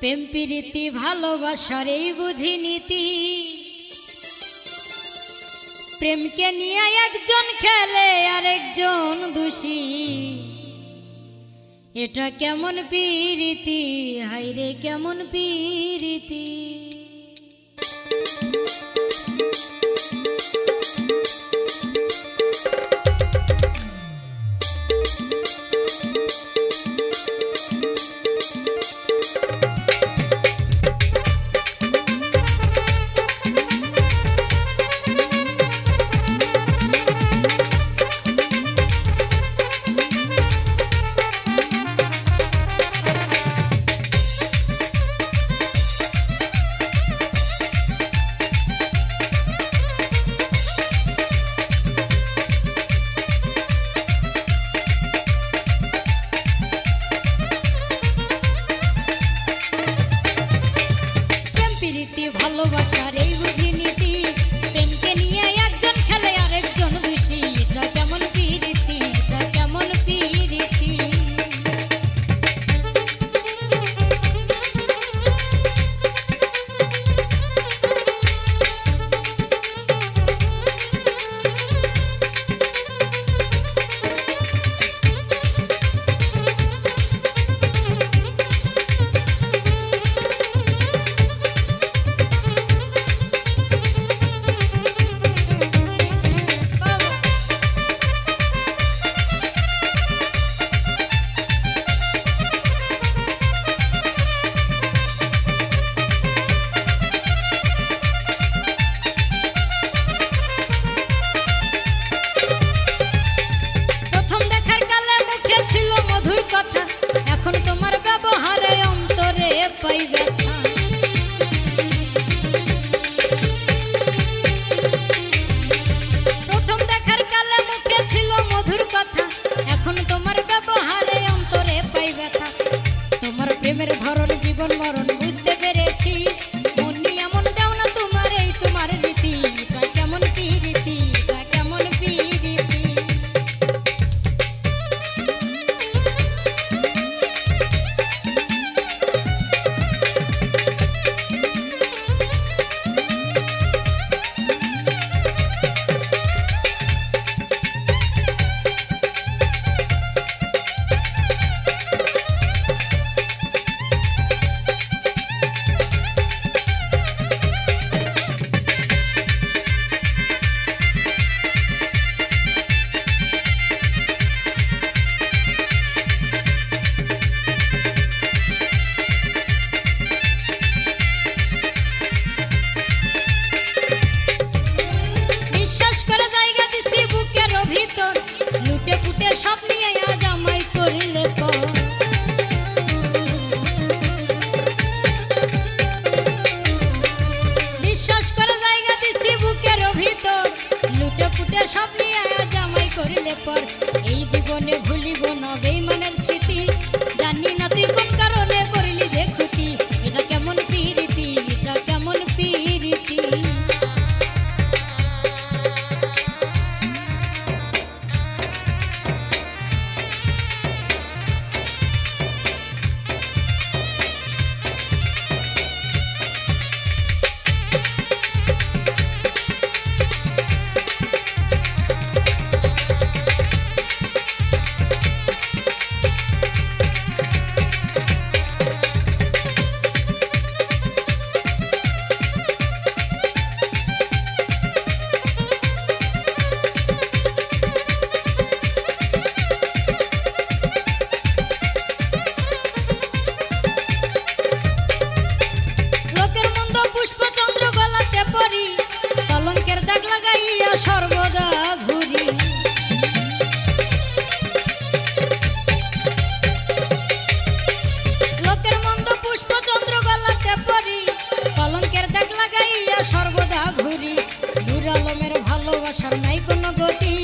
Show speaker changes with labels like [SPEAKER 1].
[SPEAKER 1] প্রেম প্রীতি ভালোবাসার এই বুঝি নীতি। প্রেমকে নিয়ে একজন খেলে আর একজন দোষী, এটা কেমন প্রীতি, হায়রে কেমন প্রীতি। ভালোবাসার এই বুঝি নীতি, প্রেমকে নিয়ে একজন খেলে আর একজন দোষী, এটা কেমন প্রীতি, এটা কেমন প্রীতি। এখন তোমার ব্যবহারে অন্তরে পাই ব্যথা। প্রথম দেখার কালে মুখে ছিল মধুর কথা, এখন তোমার ব্যবহারে অন্তরে পাই ব্যথা। তোমার প্রেমের ধরন জীবন মরণ বুঝতে পেরেছি, মনি এমন দেও না তোমার এই তোমার রীতি, এটা কেমন প্রীতি, এটা কেমন প্রীতি। লুটে পুটে সব নিয়ে আজ আমায় করিলে পর, বিশ্বাস করে জায়গা দিছি বুকের ভিতর, লুটে পুটে সব নিয়ে আজ আমায় করিলে পর। এই জীবনে ভুলিব না বেঈমানের স্মৃতি, জানি না তুই কোন কারণে করলি যে ক্ষতি, এটা কেমন প্রীতি, এটা কেমন প্রীতি। সর্বদা ঘুরি লোকের মন্দ পুষ্প চন্দ্র গলাতে পরি, কলঙ্কের দাগ লাগাইয়া সর্বদা ঘুরি। নূর আলমের ভালোবাসার নাই কোনো গতি,